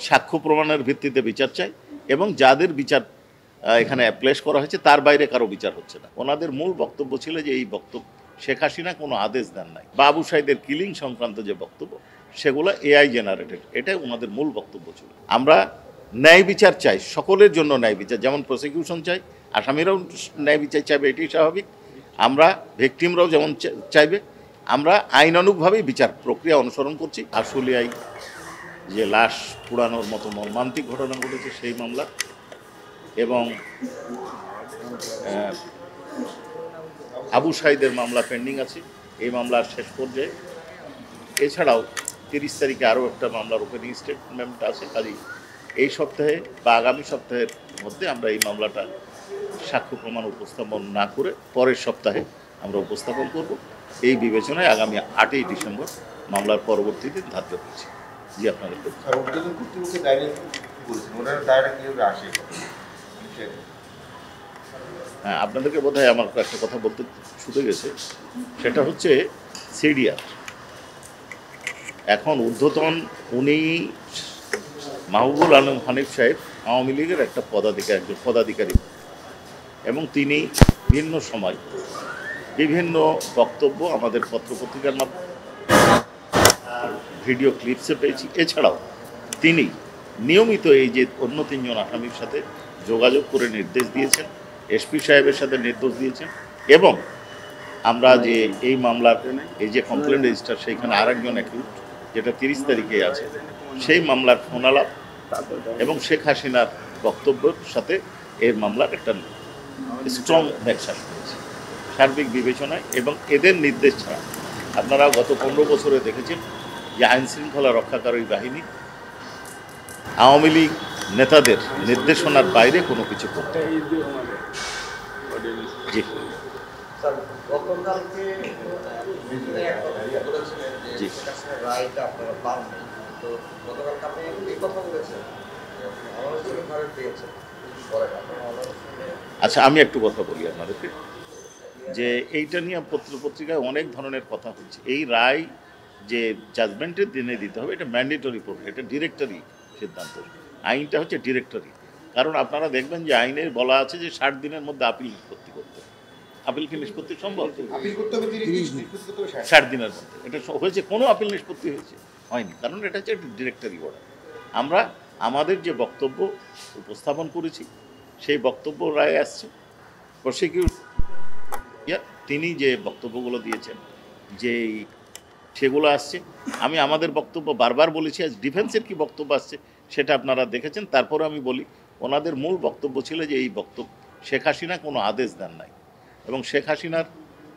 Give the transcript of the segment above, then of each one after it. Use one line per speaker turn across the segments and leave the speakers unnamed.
সাক্ষ্য প্রমাণের ভিত্তিতে বিচার চাই এবং যাদের বিচার এখানে অ্যাপ্লেস করা হয়েছে তার বাইরে কারো বিচার হচ্ছে না। ওনাদের মূল বক্তব্য ছিল যে এই বক্তব্য শেখ হাসিনা কোনো আদেশ দেন নাই, বাবু সাইদের কিলিং সংক্রান্ত যে বক্তব্য সেগুলো এআই জেনারেটেড, এটাই ওনাদের মূল বক্তব্য ছিল। আমরা ন্যায় বিচার চাই, সকলের জন্য ন্যায় বিচার, যেমন প্রসিকিউশন চাই, আসামিরাও ন্যায় বিচার চাইবে, এটি স্বাভাবিক। আমরা ভিকটিমরাও যেমন চাইবে, আমরা আইনানুগভাবেই বিচার প্রক্রিয়া অনুসরণ করছি। আশুলিয়ায় যে লাশ পুড়ানোর মতো মর্মান্তিক ঘটনা ঘটেছে সেই মামলা এবং আবু সাইদের মামলা পেন্ডিং আছে, এই মামলার শেষ পর্যায়ে। এছাড়াও 30 তারিখে আরও একটা মামলার ওপেনিং স্টেটমেন্ট আছে। কাজেই এই সপ্তাহে বা আগামী সপ্তাহের মধ্যে আমরা এই মামলাটা সাক্ষ্য প্রমাণ উপস্থাপন না করে পরের সপ্তাহে আমরা উপস্থাপন করব। এই বিবেচনায় আগামী 8ই ডিসেম্বর মামলার পরবর্তী দিন ধার্য করেছি। জি, আপনাদের হ্যাঁ, আপনাদেরকে বোধহয় আমার একটা কথা বলতে ছুটে গেছে, সেটা হচ্ছে সিডিআর এখন ঊর্ধ্বতন, উনি মাহবুবুল আলম হানিফ সাহেব আওয়ামী লীগের একজন পদাধিকারী এবং তিনি ভিন্ন সময় বিভিন্ন বক্তব্য আমাদের পত্রপত্রিকার মাধ্যমে ভিডিও ক্লিপসে পেয়েছি। এছাড়াও তিনি নিয়মিত এই যে অন্য 3 জন আসামির সাথে যোগাযোগ করে নির্দেশ দিয়েছেন, এসপি সাহেবের সাথে নির্দেশ দিয়েছেন এবং আমরা যে এই মামলার এই যে কমপ্লেন রেজিস্টার সেইখানে আরেকজন অ্যাকিউজ যেটা 30 তারিখে আছে, সেই মামলার ফোনালাপ এবং শেখ হাসিনার বক্তব্যের সাথে এর মামলার একটা স্ট্রং ম্যাকশন করেছে সার্বিক বিবেচনায়। এবং এদের নির্দেশ ছাড়া আপনারা গত 15 বছরে দেখেছেন যে আইন শৃঙ্খলা রক্ষাকারী বাহিনী আওয়ামী লীগ নেতাদের নির্দেশনার বাইরে কোনো কিছু করতে জি জি। আচ্ছা, আমি একটু কথা বলি আপনাদেরকে, যে এইটা নিয়ে পত্রপত্রিকায় অনেক ধরনের কথা হচ্ছে। এই রায় যে জাজমেন্টের দিনে দিতে হবে এটা ম্যান্ডেটরি প্রক্রিয়া, এটা ডিরেক্টরি সিদ্ধান্ত। আইনটা হচ্ছে ডিরেক্টরি, কারণ আপনারা দেখবেন যে আইনে বলা আছে যে 60 দিনের মধ্যে আপিল নিষ্পত্তি করতে হবে। আপিল কি নিষ্পত্তি সম্ভব? 60 দিনের মধ্যে এটা হয়েছে? কোনো আপিল নিষ্পত্তি হয়নি, কারণ এটা হচ্ছে ডিরেক্টরি অর্ডার। আমরা আমাদের যে বক্তব্য উপস্থাপন করেছি সেই বক্তব্য রায় আসছে। প্রসিকিউট তিনি যে বক্তব্যগুলো দিয়েছেন যেই সেগুলো আসছে। আমি আমাদের বক্তব্য বারবার বলেছি, আজ ডিফেন্সের কি বক্তব্য আসছে সেটা আপনারা দেখেছেন। তারপরে আমি বলি, ওনাদের মূল বক্তব্য ছিল যে এই বক্তব্য শেখ হাসিনা কোনো আদেশ দেন নাই এবং শেখ হাসিনার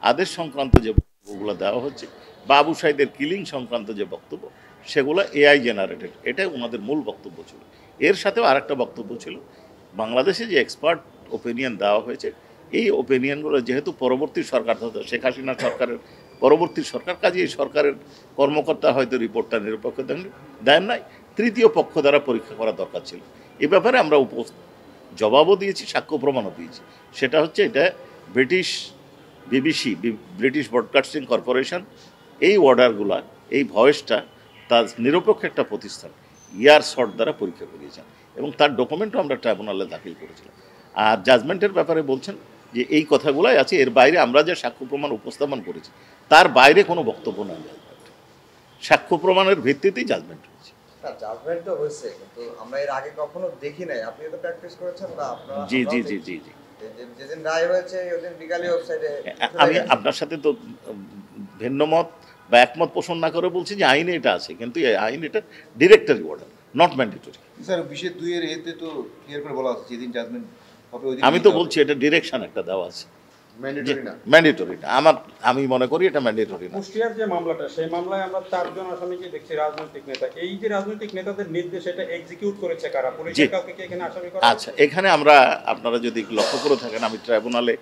আদেশ সংক্রান্ত যে বক্তব্যগুলো দেওয়া হচ্ছে, বাবু সাইদের কিলিং সংক্রান্ত যে বক্তব্য সেগুলো এআই জেনারেটেড, এটাই ওনাদের মূল বক্তব্য ছিল। এর সাথেও আরেকটা বক্তব্য ছিল, বাংলাদেশে যে এক্সপার্ট ওপিনিয়ন দেওয়া হয়েছে এই ওপিনিয়নগুলো যেহেতু পরবর্তী সরকার, শেখ হাসিনা সরকারের পরবর্তী সরকার, কাজে এই সরকারের কর্মকর্তা হয়তো রিপোর্টটা নিরপেক্ষ দেন নাই, তৃতীয় পক্ষ দ্বারা পরীক্ষা করা দরকার ছিল। এ ব্যাপারে আমরা জবাবও দিয়েছি, সাক্ষ্য প্রমাণও দিয়েছি। সেটা হচ্ছে এটা British BBC, British broadcasting corporation, এই অর্ডারগুলা, এই ভয়েসটা তার নিরপেক্ষ একটা প্রতিষ্ঠান ইয়ার শর্ট দ্বারা পরীক্ষা করিয়েছেন এবং তার ডকুমেন্টও আমরা ট্রাইব্যুনালে দাখিল করেছিলাম। আর জাজমেন্টের ব্যাপারে বলছেন যে এই কথাগুলাই আছে, এর বাইরে আমরা যে সাক্ষ্য প্রমাণ উপস্থাপন করেছি তার বাইরে কোনো বক্তব্য নাই। সাক্ষ্য প্রমাণের ভিত্তিতেই জাজমেন্ট হয়েছে।
জাজমেন্ট তো হয়েছে, কিন্তু আমরা এর আগে কখনো দেখি নাই। আপনি তো প্র্যাকটিস করেছেন না? আপনারা
জি জি জি জি জি।
যেদিন রায় হয়েছে ওদিন বিকালে ওয়েবসাইটে
আমি আপনার সাথে তো ভিন্ন মত বা একমত পোষণ না করে বলছি যে আইনে এটা আছে, কিন্তু এই আইন এটা directory order, not mandatory.
Sir বিশেষ 2 এর এতে তো ক্লিয়ার করে বলা আছে যেদিন জাজমেন্ট হবে ওই দিন।
আমি তো বলছি এটা ডিরেকশন একটা দেওয়া আছে, ম্যান্ডেটরি না। আমি মনে করি এটা ম্যান্ডেটরি না।
কুষ্টিয়ার যে মামলাটা, সেই মামলায় আমরা 4 জন আসামিকে দেখছি রাজনৈতিক নেতা। এই যে রাজনৈতিক নেতাদের নির্দেশ, এটা এক্সিকিউট করেছে কারা? পুলিশের কাউকে কি এখানে আসামি করা?
আচ্ছা, এখানে আমরা, আপনারা যদি লক্ষ্য করে থাকেন, আমি ট্রাইব্যুনালে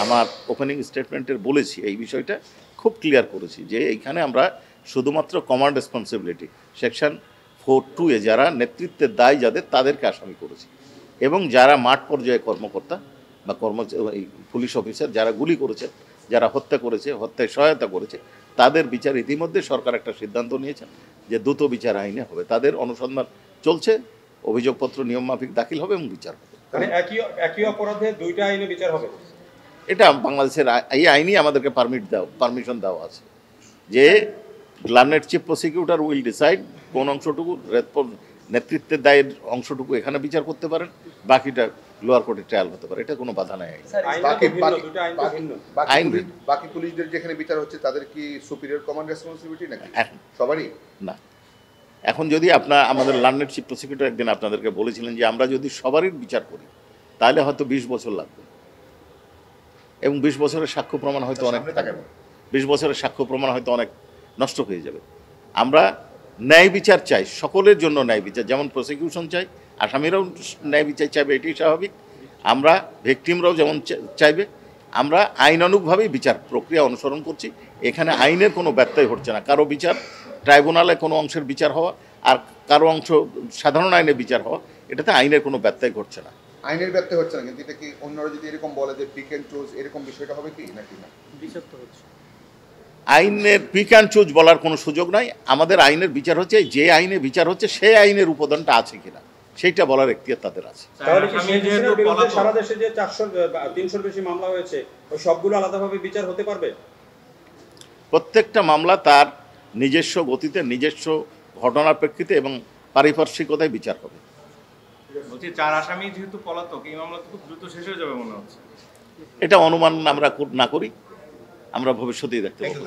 আমার ওপেনিং স্টেটমেন্টের বলেছি, এই বিষয়টা খুব ক্লিয়ার করেছি যে এইখানে আমরা শুধুমাত্র কমান্ড রেসপন্সিবিলিটি সেকশন 4(2) এ যারা নেতৃত্বের দায় যাদের, তাদেরকে আসামি করেছি এবং যারা মাঠ পর্যায়ে কর্মকর্তা বা পুলিশ অফিসার যারা গুলি করেছে, যারা হত্যা করেছে, হত্যায় সহায়তা করেছে, তাদের বিচার ইতিমধ্যে সরকার একটা সিদ্ধান্ত নিয়েছেন যে দ্রুত বিচার আইনে হবে। তাদের অনুসন্ধান চলছে, অভিযোগপত্র নিয়মমাফিক দাখিল হবে এবং বিচার হবে।
মানে একই অপরাধে দুইটা আইনে বিচার হবে।
এটা বাংলাদেশের এই আইনই আমাদেরকে পারমিশন দেওয়া আছে যে learned chief prosecutor will decide কোন অংশটুকু নেতৃত্বের দায়ের অংশটুকু এখানে বিচার করতে পারেন, বাকিটা লোয়ার কোর্টে ট্রায়াল হতে পারে, এটা কোনো বাধা নেই।
আইনটা তো ভিন্ন, দুইটা আইন তো ভিন্ন।
আইন
বাকি পুলিশদের যেখানে বিচার হচ্ছে তাদের কি সুপিরিয়র কমান্ড রেসপন্সিবিলিটি নাকি
এখন
সবারই?
না, এখন যদি আমাদের লার্নেড চিফ প্রসিকিউটর একদিন আপনাদেরকে বলেছিলেন যে আমরা যদি সবারই বিচার করি তাহলে হয়তো 20 বছর লাগবে, এবং 20 বছরের সাক্ষ্য প্রমাণ হয়তো অনেক
সামনে তাকাবেন।
20 বছরের সাক্ষ্য প্রমাণ হয়তো অনেক নষ্ট হয়ে যাবে। আমরা ন্যায় বিচার চাই, সকলের জন্য ন্যায় বিচার, যেমন প্রসিকিউশন চাই, আসামিরাও ন্যায় বিচার চাইবে, এটাই স্বাভাবিক। আমরা ভিকটিমরাও যেমন চাইবে। আমরা আইনানুগভাবেই বিচার প্রক্রিয়া অনুসরণ করছি, এখানে আইনের কোনো ব্যত্যয় হচ্ছে না। কারো বিচার ট্রাইব্যুনালে কোনো অংশের বিচার হওয়া আর কারো অংশ সাধারণ আইনে বিচার হওয়া, এটাতে আইনের কোনো ব্যত্যয় ঘটছে না।
আইনের ব্যত্যয় হচ্ছে না, কিন্তু এটা কি অন্যরা যদি এরকম বলে যে পিক এন্ড চুজ এরকম বিষয়টা হবে কি নাকি না?
আইনের পিক অ্যান্ড চুজ বলার কোনো সুযোগ নাই। আমাদের আইনের বিচার হচ্ছে যে আইনে বিচার হচ্ছে সেই আইনের উপাদানটা আছে কিনা সেইটা বলার এখতিয়ার তাদের আছে।
তাহলে কি শেখ হাসিনার বিরুদ্ধে সারা দেশে যে 300 বেশি মামলা হয়েছে ওই সবগুলো আলাদাভাবে বিচার হতে পারবে?
প্রত্যেকটা মামলা তার নিজস্ব গতিতে, নিজস্ব ঘটনার প্রেক্ষিতে এবং পারিপার্শ্বিকতায় বিচার হবে।
বলছি 4 আসামি যেহেতু পলাতক, এই মামলা তো খুব দ্রুত শেষ হয়ে যাবে মনে হচ্ছে।
এটা অনুমান আমরা না করি, আমরা ভবিষ্যতেই দেখতে পাবো।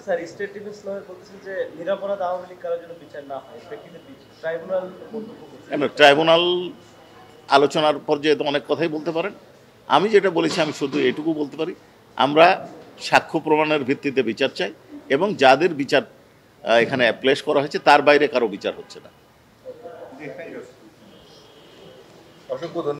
স্যার স্টেট ডিফেন্স লয়ার বলতেছেন যে নিরাপরাধ আওয়ামী লীগ কারোর জন্য বিচার না হয়, প্রেক্ষিতে ট্রাইব্যুনাল মন্তব্য করছে।
ট্রাইব্যুনাল আলোচনার পর্যায়ে তো অনেক কথাই বলতে পারেন। আমি যেটা বলেছি আমি শুধু এটুকু বলতে পারি, আমরা সাক্ষ্য প্রমাণের ভিত্তিতে বিচার চাই এবং যাদের বিচার এখানে প্লেস করা হয়েছে তার বাইরে কারো বিচার হচ্ছে না।
অসংখ্য ধন্যবাদ।